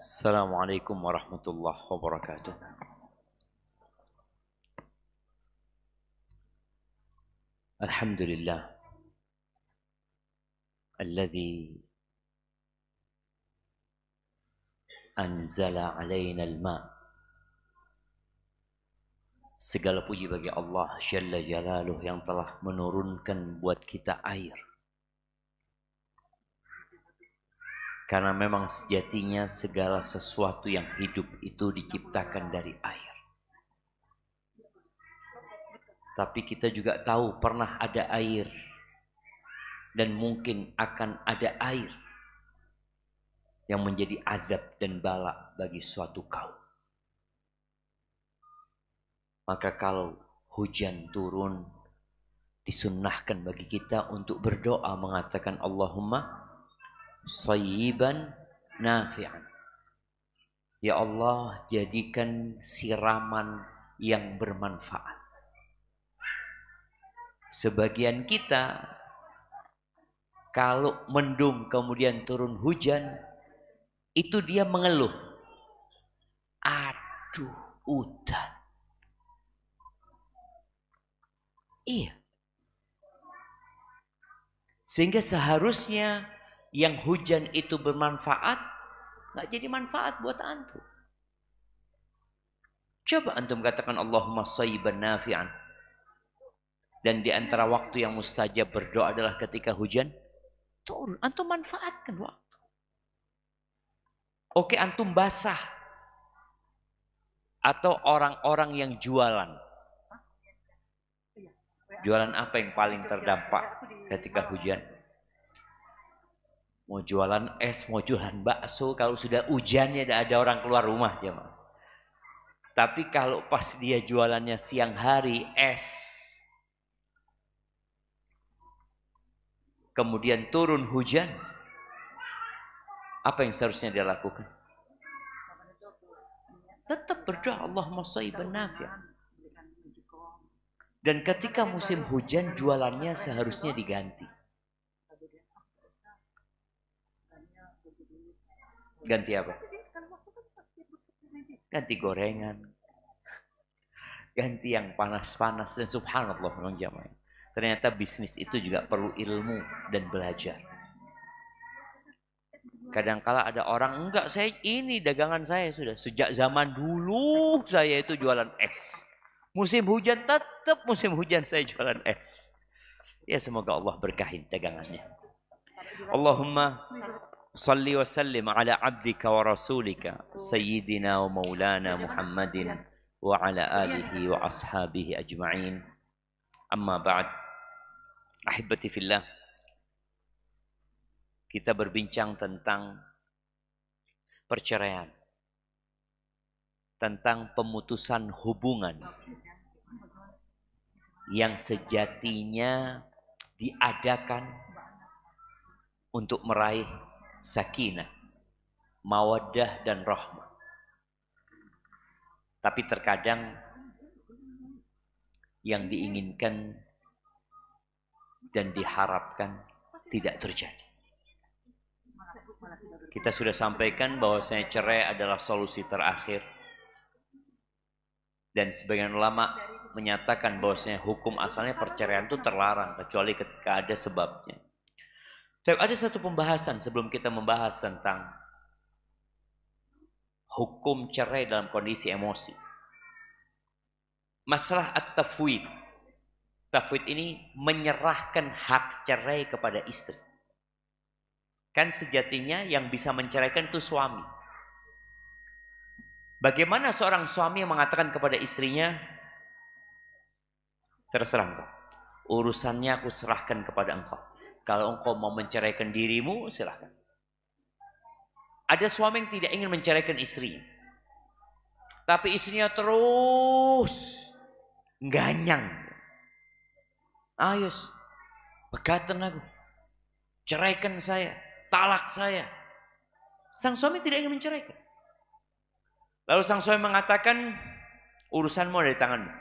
Assalamualaikum warahmatullahi wabarakatuh. Alhamdulillah alladzi anzala alaina al-ma. Segala puji bagi Allah Jalla Jalaluh yang telah menurunkan buat kita air. Karena memang sejatinya segala sesuatu yang hidup itu diciptakan dari air. Tapi kita juga tahu pernah ada air. Dan mungkin akan ada air. Yang menjadi azab dan bala bagi suatu kaum. Maka kalau hujan turun, disunnahkan bagi kita untuk berdoa mengatakan Allahumma sayyiban nafi'an. Ya Allah, jadikan siraman yang bermanfaat. Sebagian kita kalau mendung kemudian turun hujan, itu dia mengeluh. Aduh, udan. Iya. Sehingga seharusnya yang hujan itu bermanfaat, nggak jadi manfaat buat antum. Coba antum katakan Allahumma sayyiban nafi'an. Dan di antara waktu yang mustajab berdoa adalah ketika hujan turun. Antum manfaatkan waktu. Oke, antum basah. Atau orang-orang yang jualan. Jualan apa yang paling terdampak ketika hujan? Mau jualan es, mau jualan bakso, kalau sudah hujan ya ada orang keluar rumah jemaah. Tapi kalau pas dia jualannya siang hari es, kemudian turun hujan, apa yang seharusnya dia lakukan? Tetap berdoa Allahumma sayyiban nafi'an. Dan ketika musim hujan jualannya seharusnya diganti. Ganti apa? Ganti gorengan. Ganti yang panas-panas. Dan subhanallah memang jamaah. Ternyata bisnis itu juga perlu ilmu dan belajar. Kadang-kala ada orang, enggak, saya ini dagangan saya sudah. Sejak zaman dulu saya itu jualan es. Musim hujan tetap musim hujan saya jualan es. Ya semoga Allah berkahin dagangannya. Allahumma salli wa sallim ala abdika wa rasulika sayyidina wa maulana Muhammadin wa ala alihi wa ashabihi ajma'in. Amma ba'd. Ahibati fillah. Kita berbincang tentang perceraian. Tentang pemutusan hubungan yang sejatinya diadakan untuk meraih sakinah, mawaddah dan rahmah. Tapi terkadang yang diinginkan dan diharapkan tidak terjadi. Kita sudah sampaikan bahwasanya cerai adalah solusi terakhir. Dan sebagian ulama menyatakan bahwasanya hukum asalnya perceraian itu terlarang kecuali ketika ada sebabnya. Tapi ada satu pembahasan sebelum kita membahas tentang hukum cerai dalam kondisi emosi. Masalah at-tafwid. Tafwid ini menyerahkan hak cerai kepada istri. Kan sejatinya yang bisa menceraikan itu suami. Bagaimana seorang suami yang mengatakan kepada istrinya, terserah engkau, urusannya aku serahkan kepada engkau. Kalau engkau mau menceraikan dirimu, silahkan. Ada suami yang tidak ingin menceraikan istrinya. Tapi istrinya terus ganyang. Ayo, pegatan aku. Ceraikan saya, talak saya. Sang suami tidak ingin menceraikan. Lalu sang suami mengatakan, urusanmu ada di tanganmu.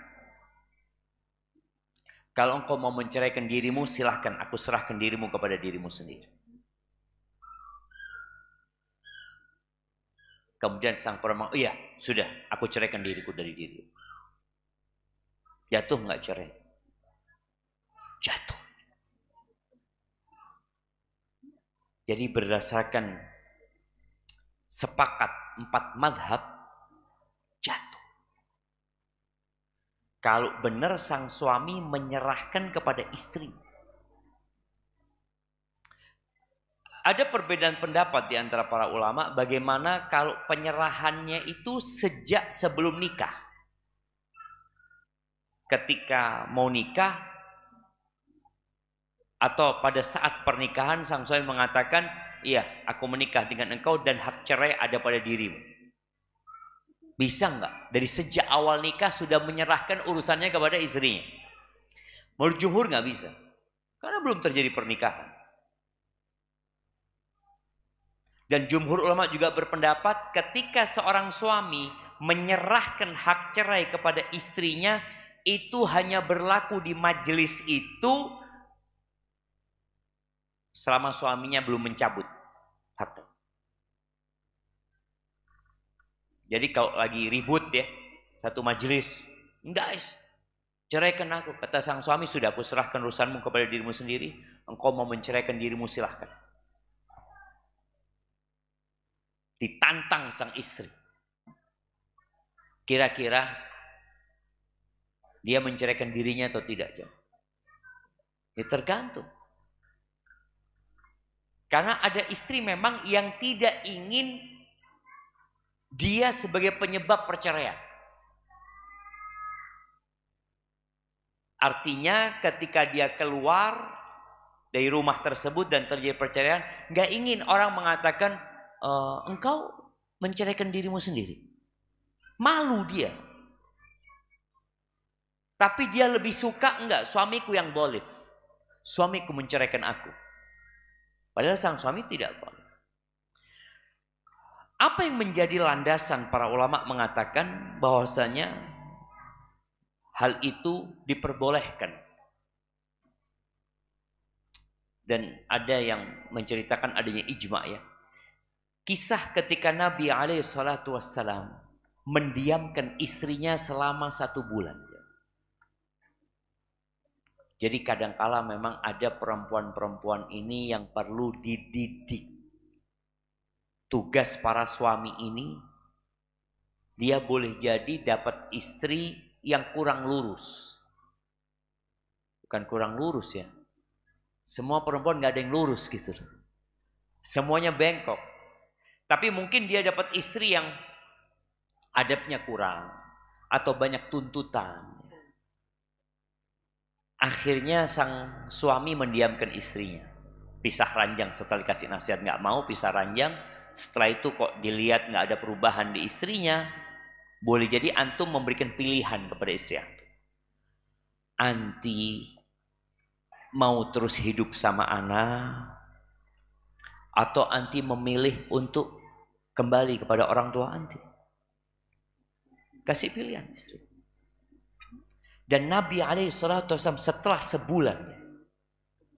Kalau engkau mau menceraikan dirimu, silahkan, aku serahkan dirimu kepada dirimu sendiri. Kemudian sang perempuan, oh iya, sudah, aku ceraikan diriku dari diri. Jatuh nggak cerai? Jatuh. Jadi berdasarkan sepakat 4 madhab, jatuh. Kalau benar sang suami menyerahkan kepada istri. Ada perbedaan pendapat di antara para ulama bagaimana kalau penyerahannya itu sejak sebelum nikah. Ketika mau nikah atau pada saat pernikahan sang suami mengatakan, iya, aku menikah dengan engkau dan hak cerai ada pada dirimu. Bisa enggak? Dari sejak awal nikah sudah menyerahkan urusannya kepada istrinya. Menurut jumhur enggak bisa. Karena belum terjadi pernikahan. Dan jumhur ulama juga berpendapat ketika seorang suami menyerahkan hak cerai kepada istrinya, itu hanya berlaku di majelis itu selama suaminya belum mencabut haknya. Jadi kalau lagi ribut ya, satu majelis, enggak, ceraikan aku. Kata sang suami, sudah aku serahkan urusanmu kepada dirimu sendiri. Engkau mau menceraikan dirimu, silahkan. Ditantang sang istri. Kira-kira dia menceraikan dirinya atau tidak? Ya tergantung. Karena ada istri memang yang tidak ingin dia sebagai penyebab perceraian. Artinya ketika dia keluar dari rumah tersebut dan terjadi perceraian, nggak ingin orang mengatakan, engkau menceraikan dirimu sendiri. Malu dia. Tapi dia lebih suka, enggak, suamiku yang boleh. Suamiku menceraikan aku. Padahal sang suami tidak boleh. Apa yang menjadi landasan para ulama mengatakan bahwasanya hal itu diperbolehkan? Dan ada yang menceritakan adanya ijma ya. Kisah ketika Nabi SAW mendiamkan istrinya selama 1 bulan. Jadi kadangkala memang ada perempuan-perempuan ini yang perlu dididik. Tugas para suami ini, dia boleh jadi dapat istri yang kurang lurus. Bukan kurang lurus ya. Semua perempuan gak ada yang lurus gitu. Semuanya bengkok. Tapi mungkin dia dapat istri yang adabnya kurang. Atau banyak tuntutan. Akhirnya sang suami mendiamkan istrinya. Pisah ranjang setelah dikasih nasihat gak mau, pisah ranjang. Setelah itu kok dilihat nggak ada perubahan di istrinya, boleh jadi antum memberikan pilihan kepada istri antum. Anti mau terus hidup sama anak, atau anti memilih untuk kembali kepada orang tua anti. Kasih pilihan istri. Dan Nabi SAW setelah sebulan,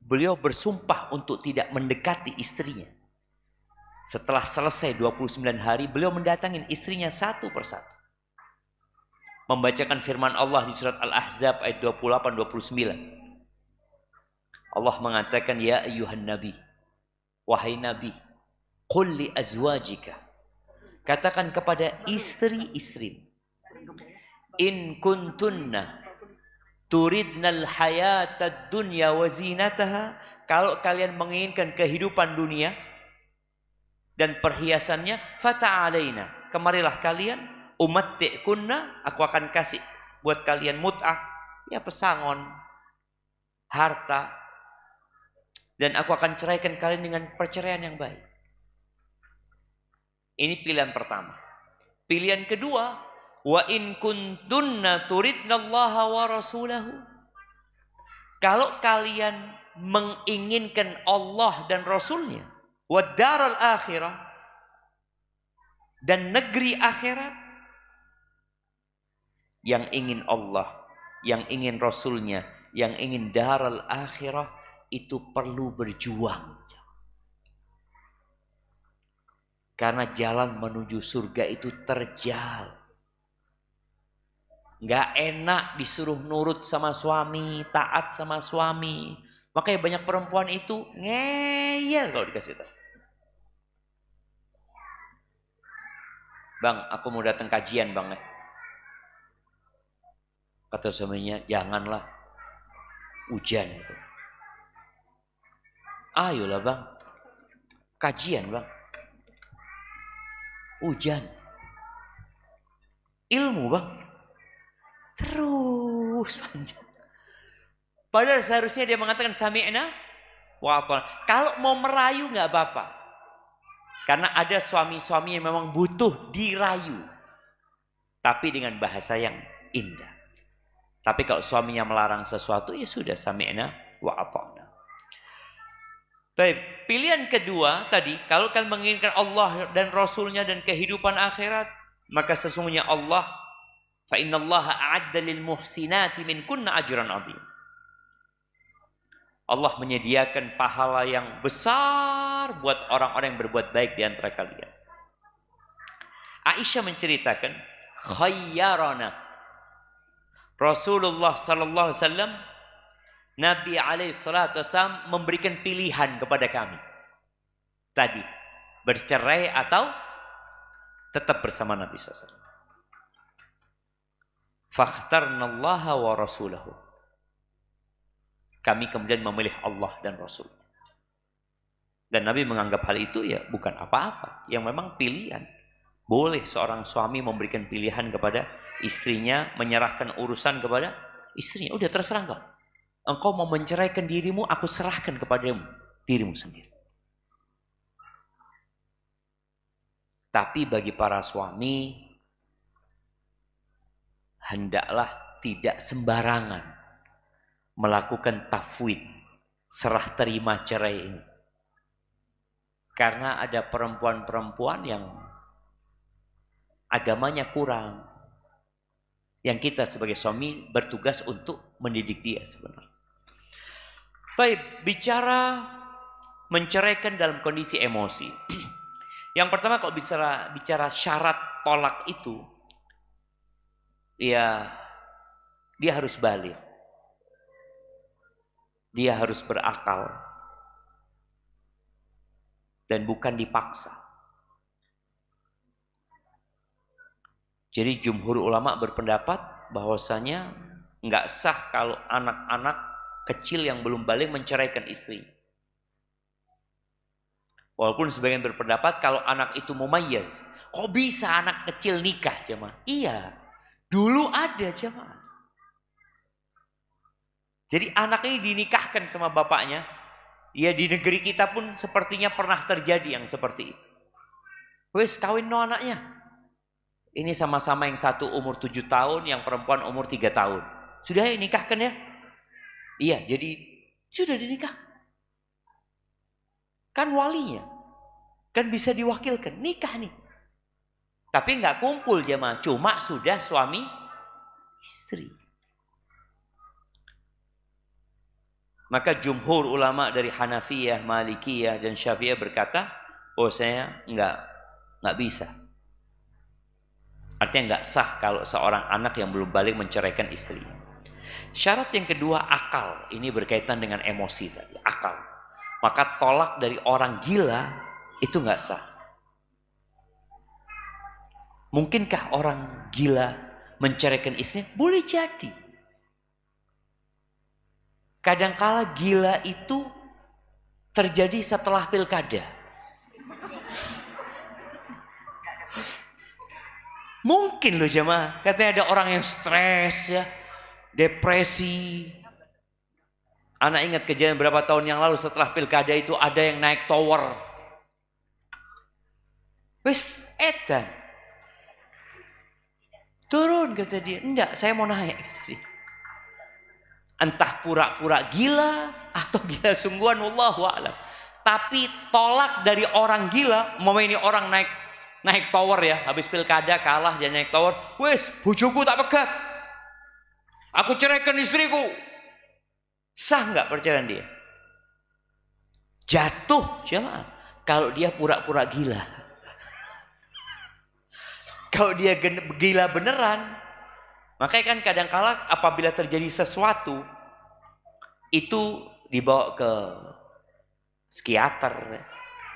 beliau bersumpah untuk tidak mendekati istrinya. Setelah selesai 29 hari, beliau mendatangin istrinya satu persatu. Membacakan firman Allah di surat Al-Ahzab ayat 28-29. Allah mengatakan, ya ayyuhan nabi, wahai nabi, qul li azwajika, katakan kepada istri-istri, in kuntunna turidnal hayatad dunya wa zinataha, kalau kalian menginginkan kehidupan dunia dan perhiasannya, fata'alaina, kemarilah kalian, umatti'kunna, aku akan kasih buat kalian mut'ah, ya pesangon, harta, dan aku akan ceraikan kalian dengan perceraian yang baik. Ini pilihan pertama. Pilihan kedua, wa in kuntunna turidnallaha wa rasulahu, kalau kalian menginginkan Allah dan Rasulnya, wad daral akhirah, dan negeri akhirat, yang ingin Allah, yang ingin Rasulnya, yang ingin daral akhirah, itu perlu berjuang. Karena jalan menuju surga itu terjal. Nggak enak disuruh nurut sama suami, taat sama suami. Makanya banyak perempuan itu ngeyel kalau dikasih tahu. Bang, aku mau datang kajian bang. Kata suaminya, janganlah. Hujan itu. Ayolah bang. Kajian bang. Hujan. Ilmu bang. Terus panjang. Padahal seharusnya dia mengatakan sami'na wa ata'na. Kalau mau merayu nggak apa-apa. Karena ada suami-suami yang memang butuh dirayu. Tapi dengan bahasa yang indah. Tapi kalau suaminya melarang sesuatu, ya sudah sami'na wa ata'na. Baik, pilihan kedua tadi, kalau kalian menginginkan Allah dan Rasulnya dan kehidupan akhirat, maka sesungguhnya Allah, fa innallaha a'adda lil muhsinati minkunna ajran 'azim. Allah menyediakan pahala yang besar buat orang-orang yang berbuat baik di antara kalian. Aisyah menceritakan, khayyarana Rasulullah sallallahu alaihi wasallam, Nabi alaihi salatu wasallam memberikan pilihan kepada kami. Tadi, bercerai atau tetap bersama Nabi sallallahu alaihi wasallam. Fakhtarnallaha wa rasulahu. Kami kemudian memilih Allah dan Rasul. Dan Nabi menganggap hal itu ya bukan apa-apa. Yang memang pilihan. Boleh seorang suami memberikan pilihan kepada istrinya, menyerahkan urusan kepada istrinya. Udah terserah engkau. Engkau mau menceraikan dirimu, aku serahkan kepadamu. Dirimu sendiri. Tapi bagi para suami, hendaklah tidak sembarangan melakukan tafwid, serah terima cerai ini. Karena ada perempuan-perempuan yang agamanya kurang. Yang kita sebagai suami bertugas untuk mendidik dia sebenarnya. Baik, bicara menceraikan dalam kondisi emosi. Yang pertama kalau bicara syarat tolak itu, ya dia harus balik. Dia harus berakal. Dan bukan dipaksa. Jadi jumhur ulama berpendapat bahwasanya nggak sah kalau anak-anak kecil yang belum balik menceraikan istri. Walaupun sebagian berpendapat kalau anak itu mumayyaz. Kok bisa anak kecil nikah jemaah? Iya, dulu ada jemaah. Jadi anak ini dinikahkan sama bapaknya. Ya di negeri kita pun sepertinya pernah terjadi yang seperti itu. Wes kawin no anaknya. Ini sama-sama yang satu umur 7 tahun, yang perempuan umur 3 tahun. Sudah ya nikahkan ya? Iya, jadi sudah dinikah. Kan walinya. Kan bisa diwakilkan, nikah nih. Tapi nggak kumpul jemaah, cuma sudah suami istri. Maka jumhur ulama dari Hanafiyah, Malikiyah dan Syafi'iyah berkata, oh saya nggak bisa. Artinya nggak sah kalau seorang anak yang belum balik menceraikan istrinya. Syarat yang kedua akal. Ini berkaitan dengan emosi tadi, akal. Maka tolak dari orang gila itu nggak sah. Mungkinkah orang gila menceraikan istrinya? Boleh jadi. Kadangkala gila itu terjadi setelah pilkada. Mungkin loh jemaah, katanya ada orang yang stres ya, depresi. Anak ingat kejadian berapa tahun yang lalu setelah pilkada itu ada yang naik tower. Wes edan. Turun kata dia, enggak saya mau naik kata dia. Entah pura-pura gila atau gila sungguhan, wallahu a'lam. Tapi tolak dari orang gila, mau ini orang naik tower ya, habis pilkada kalah dia naik tower, wes bojoku tak pegat. Aku ceraikan istriku. Sah nggak perceraian dia? Jatuh jemaah. Kalau dia pura-pura gila. Kalau dia gila beneran. Makanya kan kadang-kala apabila terjadi sesuatu. Itu dibawa ke psikiater,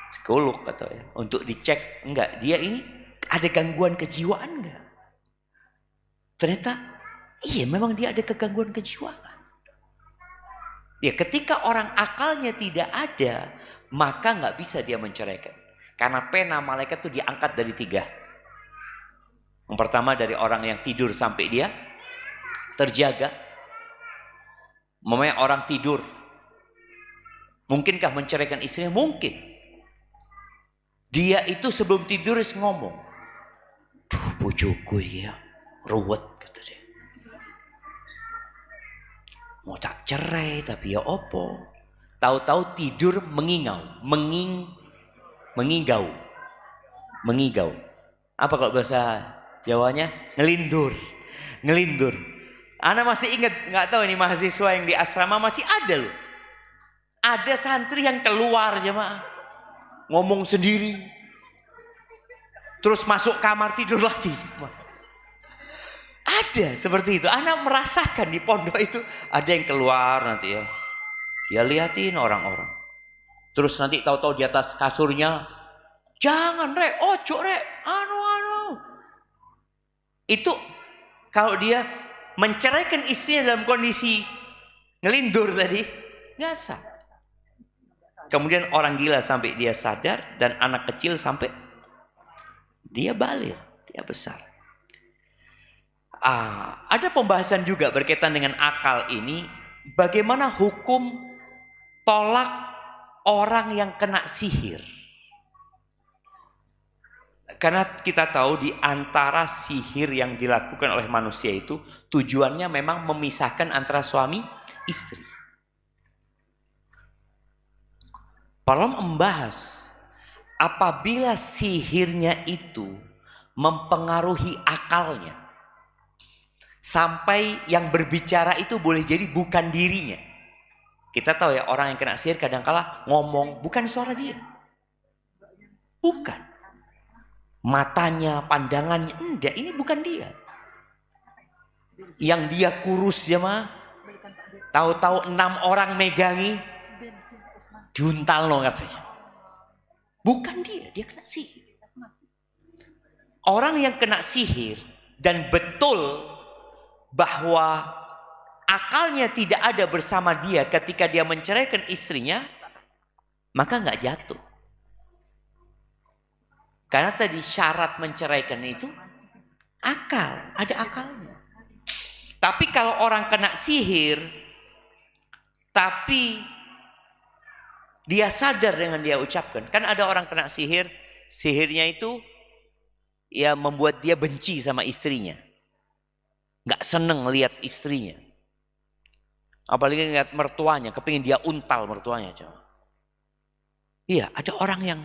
psikolog atau ya, untuk dicek. Enggak, dia ini ada gangguan kejiwaan enggak? Ternyata iya, memang dia ada kegangguan kejiwaan. Ya, ketika orang akalnya tidak ada, maka nggak bisa dia menceraikan. Karena pena malaikat itu diangkat dari 3. Yang pertama dari orang yang tidur sampai dia terjaga. Memangnya orang tidur, mungkinkah menceraikan istrinya? Mungkin. Dia itu sebelum tidur ngomong, duh bojoku ya, ruwet kata dia. Mau tak cerai tapi ya opo. Tahu-tahu tidur mengingau, mengigau. Apa kalau bahasa Jawanya? Ngelindur. Ana masih ingat, nggak tahu ini mahasiswa yang di asrama masih ada loh. Ada santri yang keluar jemaah, ngomong sendiri, terus masuk kamar tidur lagi. Ada seperti itu. Ana merasakan di pondok itu ada yang keluar nanti ya. Dia liatin orang-orang. Terus nanti tahu-tahu di atas kasurnya, jangan rek, ojo rek, anu. Itu kalau dia menceraikan istrinya dalam kondisi ngelindur tadi, nggak sah. Kemudian orang gila sampai dia sadar, dan anak kecil sampai dia balik, dia besar. Ada pembahasan juga berkaitan dengan akal ini, bagaimana hukum tolak orang yang kena sihir. Karena kita tahu di antara sihir yang dilakukan oleh manusia itu tujuannya memang memisahkan antara suami istri. Para membahas apabila sihirnya itu mempengaruhi akalnya sampai yang berbicara itu boleh jadi bukan dirinya. Kita tahu ya, orang yang kena sihir kadang-kala ngomong bukan suara dia. Bukan. Matanya, pandangannya, enggak, ini bukan dia. Yang dia kurus ya mah, tahu-tahu 6 orang megangi, juntal loh katanya. Bukan dia kena sihir. Orang yang kena sihir dan betul bahwa akalnya tidak ada bersama dia ketika dia menceraikan istrinya, maka nggak jatuh. Karena tadi syarat menceraikan itu akal, ada akalnya. Tapi kalau orang kena sihir, tapi dia sadar dengan dia ucapkan. Kan ada orang kena sihir, sihirnya itu ya membuat dia benci sama istrinya. Gak seneng lihat istrinya. Apalagi lihat mertuanya, kepingin dia untal mertuanya. Iya, ada orang yang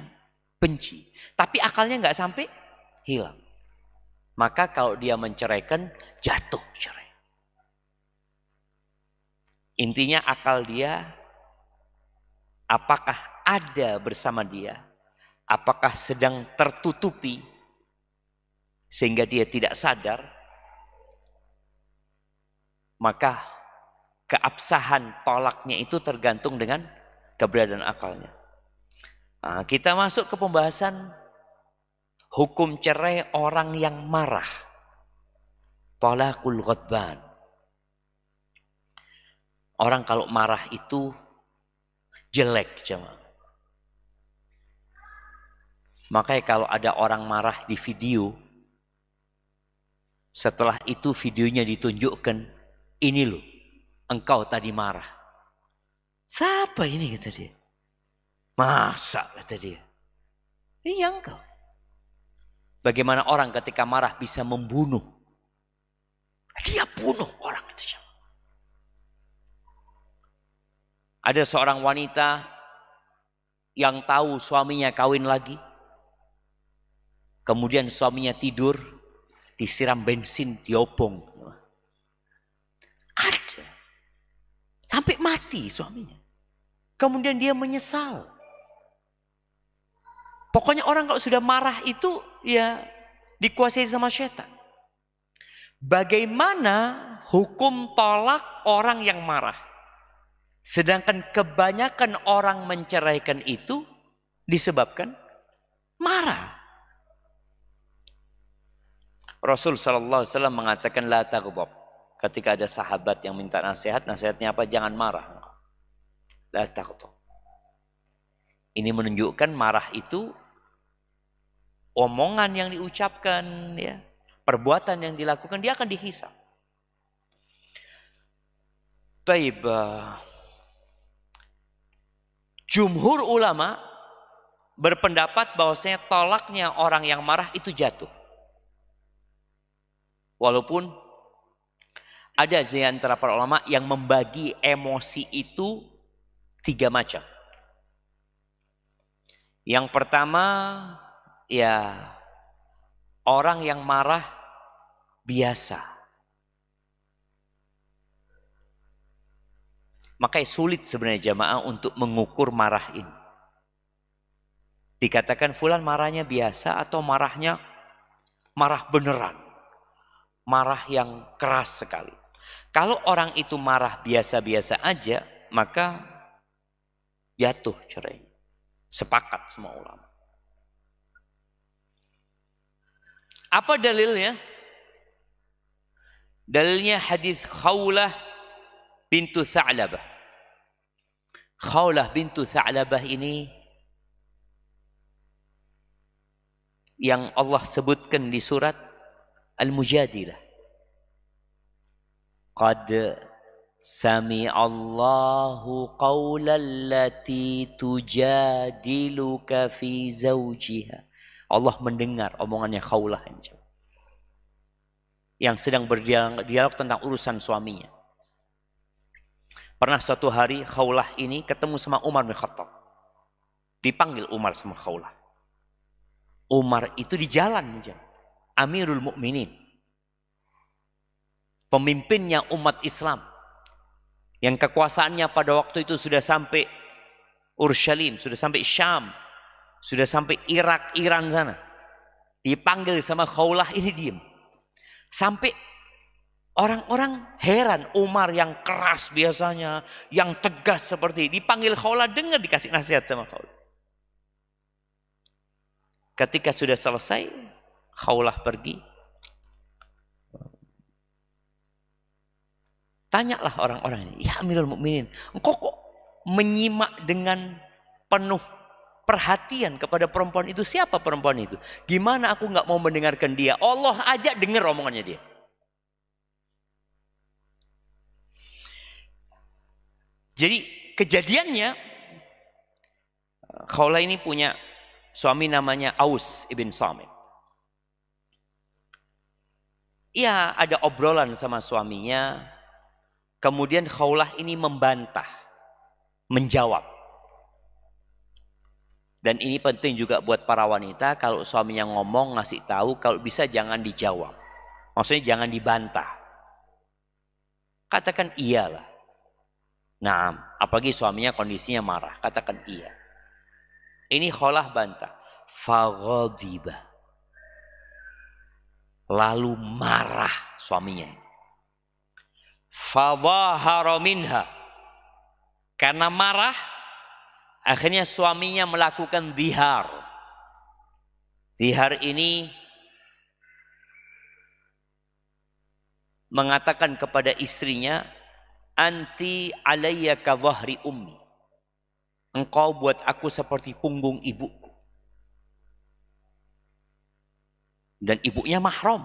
benci, tapi akalnya nggak sampai hilang. Maka kalau dia menceraikan, jatuh cerai. Intinya akal dia, apakah ada bersama dia, apakah sedang tertutupi sehingga dia tidak sadar, maka keabsahan tolaknya itu tergantung dengan keberadaan akalnya. Nah, kita masuk ke pembahasan hukum cerai orang yang marah. Talaqul ghadban. Orang kalau marah itu jelek jemaah. Makanya kalau ada orang marah di video, setelah itu videonya ditunjukkan, ini loh, engkau tadi marah. Siapa ini kata dia? Masa kata dia? Iya engkau. Bagaimana orang ketika marah bisa membunuh? Dia bunuh orang itu. Ada seorang wanita yang tahu suaminya kawin lagi. Kemudian suaminya tidur, disiram bensin, diobong. Sampai mati suaminya. Kemudian dia menyesal. Pokoknya orang kalau sudah marah itu ya dikuasai sama setan. Bagaimana hukum tolak orang yang marah? Sedangkan kebanyakan orang menceraikan itu disebabkan marah. Rasul sallallahu alaihi wasallam mengatakan la taghdab. Ketika ada sahabat yang minta nasihat, nasihatnya apa? Jangan marah. La taghdab. Ini menunjukkan marah itu omongan yang diucapkan, ya, perbuatan yang dilakukan, dia akan dihisab. Baik, jumhur ulama berpendapat bahwasanya tolaknya orang yang marah itu jatuh. Walaupun ada di antara para ulama yang membagi emosi itu 3 macam. Yang pertama, ya orang yang marah biasa. Makanya sulit sebenarnya jamaah untuk mengukur marah ini. Dikatakan fulan marahnya biasa atau marahnya marah beneran. Marah yang keras sekali. Kalau orang itu marah biasa-biasa aja, maka jatuh cerai. Sepakat semua ulama. Apa dalilnya? Dalilnya hadis Khawlah bintu Tha'labah. Khawlah bintu Tha'labah ini yang Allah sebutkan di surat Al-Mujadilah. Qad sami'allahu qawlan lati tujadiluka fi zawjiha. Allah mendengar omongannya Khawlah yang sedang berdialog tentang urusan suaminya. Pernah suatu hari Khawlah ini ketemu sama Umar bin Khattab. Dipanggil Umar sama Khawlah. Umar itu di jalan. Amirul Mukminin. Pemimpinnya umat Islam. Yang kekuasaannya pada waktu itu sudah sampai Urshalim, sudah sampai Syam, sudah sampai Irak, Iran sana. Dipanggil sama Khawlah ini diam. Sampai orang-orang heran, Umar yang keras biasanya, yang tegas seperti ini, dipanggil Khawlah, dengar dikasih nasihat sama Khawlah. Ketika sudah selesai, Khawlah pergi. Tanyalah orang-orang ini, ya Amirul Mukminin, engkau kok menyimak dengan penuh perhatian kepada perempuan itu? Siapa perempuan itu? Gimana aku nggak mau mendengarkan dia? Allah aja dengar omongannya dia. Jadi kejadiannya, Khawlah ini punya suami namanya Aus ibn Samit. Ya ada obrolan sama suaminya. Kemudian Khawlah ini membantah, menjawab. Dan ini penting juga buat para wanita, kalau suaminya ngomong ngasih tahu, kalau bisa jangan dijawab. Maksudnya jangan dibantah. Katakan iyalah. Nah, apalagi suaminya kondisinya marah, katakan iya. Ini Khawlah bantah. Faghadiba. Lalu marah suaminya. Fadhahara minha. Karena marah, akhirnya suaminya melakukan zihar. Zihar ini mengatakan kepada istrinya, anti alayya ka dhahri ummi. Engkau buat aku seperti punggung ibuku. Dan ibunya mahram.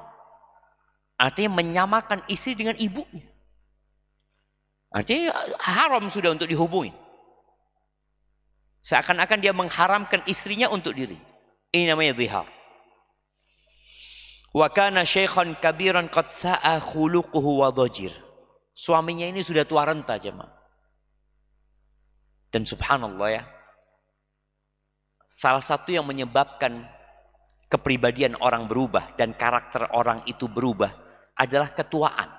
Artinya menyamakan istri dengan ibunya. Artinya haram sudah untuk dihubungi. Seakan-akan dia mengharamkan istrinya untuk diri. Ini namanya zihar. Wa kana syaikhan kabiran qad sa'a khuluquhu wa dhajir. Suaminya ini sudah tua renta jemaah. Dan subhanallah ya. Salah satu yang menyebabkan kepribadian orang berubah dan karakter orang itu berubah adalah ketuaan.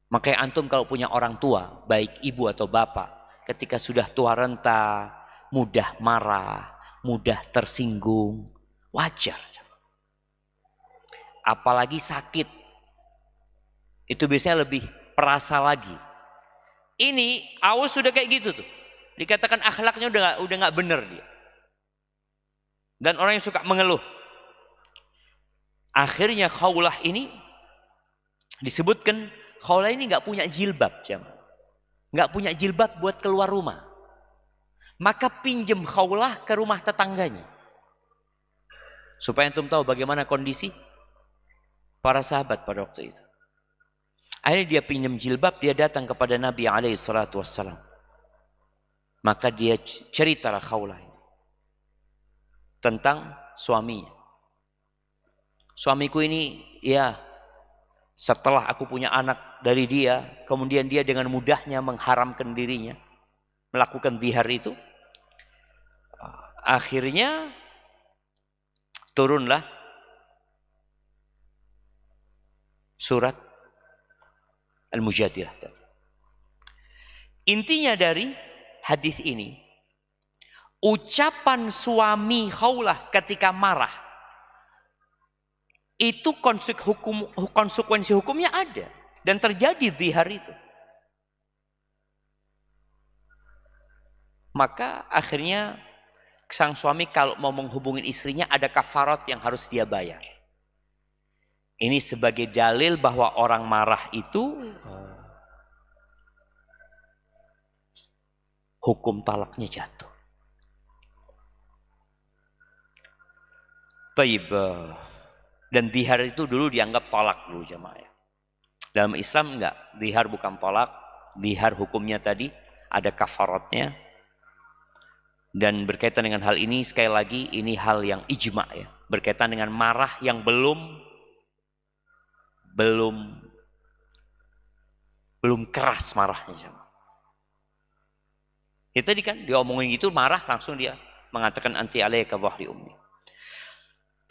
Makanya antum kalau punya orang tua, baik ibu atau bapak, ketika sudah tua renta, mudah marah, mudah tersinggung, wajar. Apalagi sakit, itu biasanya lebih perasa lagi. Ini Aus sudah kayak gitu tuh. Dikatakan akhlaknya udah nggak bener dia. Dan orang yang suka mengeluh. Akhirnya Khawlah ini disebutkan Khawlah ini nggak punya jilbab, nggak punya jilbab buat keluar rumah. Maka pinjem Khawlah ke rumah tetangganya. Supaya antum tahu bagaimana kondisi para sahabat pada waktu itu. Akhirnya dia pinjam jilbab, dia datang kepada Nabi SAW. Maka dia ceritalah Khawlah tentang suaminya. Suamiku ini, ya, setelah aku punya anak dari dia, kemudian dia dengan mudahnya mengharamkan dirinya, melakukan zihar itu. Akhirnya turunlah surat Al-Mujadilah. Intinya dari hadis ini, ucapan suami Khawlah ketika marah itu konsekuensi hukumnya ada dan terjadi zihar itu. Maka akhirnya sang suami kalau mau menghubungi istrinya ada kafarat yang harus dia bayar. Ini sebagai dalil bahwa orang marah itu hukum talaknya jatuh. Taib. Dan zihar itu dulu dianggap tolak dulu jemaah. Dalam Islam enggak, zihar bukan tolak, zihar hukumnya tadi ada kafaratnya. Dan berkaitan dengan hal ini sekali lagi ini hal yang ijma ya, berkaitan dengan marah yang belum keras marahnya jemaah. Itu tadi kan dia omongin gitu marah langsung dia mengatakan anti alaika dhahri ummi.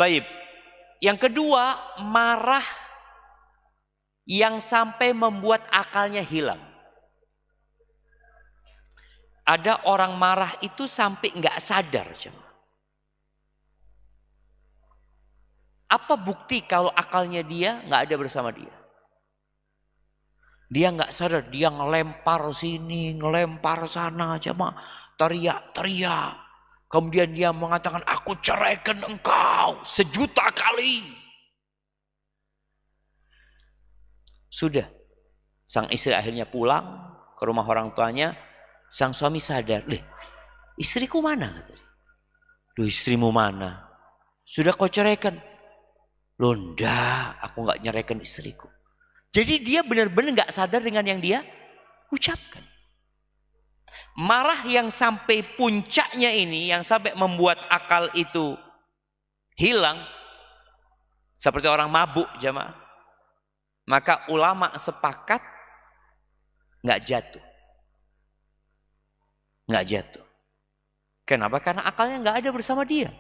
Taib. Yang kedua, marah yang sampai membuat akalnya hilang. Ada orang marah itu sampai nggak sadar. Apa bukti kalau akalnya dia nggak ada bersama dia? Dia nggak sadar, dia ngelempar sini, ngelempar sana, teriak-teriak. Kemudian dia mengatakan, aku ceraikan engkau 1.000.000 kali. Sudah. Sang istri akhirnya pulang ke rumah orang tuanya. Sang suami sadar, istriku mana? Loh, istrimu mana? Sudah kau ceraikan? Loh, enggak, aku nggak nyeraikan istriku. Jadi dia benar-benar nggak sadar dengan yang dia ucapkan. Marah yang sampai puncaknya ini, yang sampai membuat akal itu hilang, seperti orang mabuk jemaah. Maka ulama sepakat nggak jatuh. Nggak jatuh. Kenapa? Karena akalnya nggak ada bersama dia.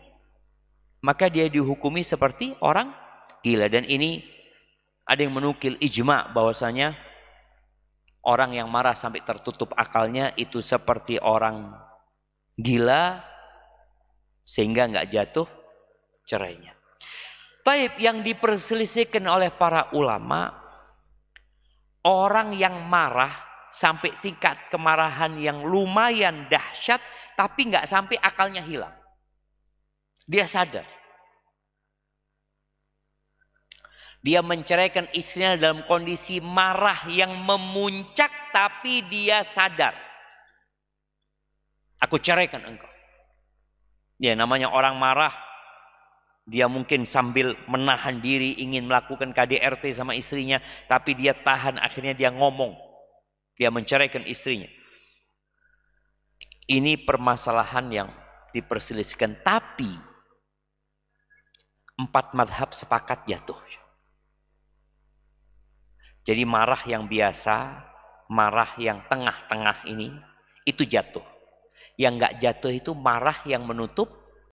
Maka dia dihukumi seperti orang gila. Dan ini ada yang menukil ijma bahwasanya orang yang marah sampai tertutup akalnya itu seperti orang gila sehingga nggak jatuh cerainya. Taib, yang diperselisihkan oleh para ulama, orang yang marah sampai tingkat kemarahan yang lumayan dahsyat tapi nggak sampai akalnya hilang. Dia sadar. Dia menceraikan istrinya dalam kondisi marah yang memuncak tapi dia sadar. Aku ceraikan engkau. Ya, namanya orang marah. Dia mungkin sambil menahan diri ingin melakukan KDRT sama istrinya. Tapi dia tahan, akhirnya dia ngomong. Dia menceraikan istrinya. Ini permasalahan yang diperselisihkan. Tapi 4 madhab sepakat jatuh. Jadi marah yang biasa, marah yang tengah-tengah ini, itu jatuh. Yang nggak jatuh itu marah yang menutup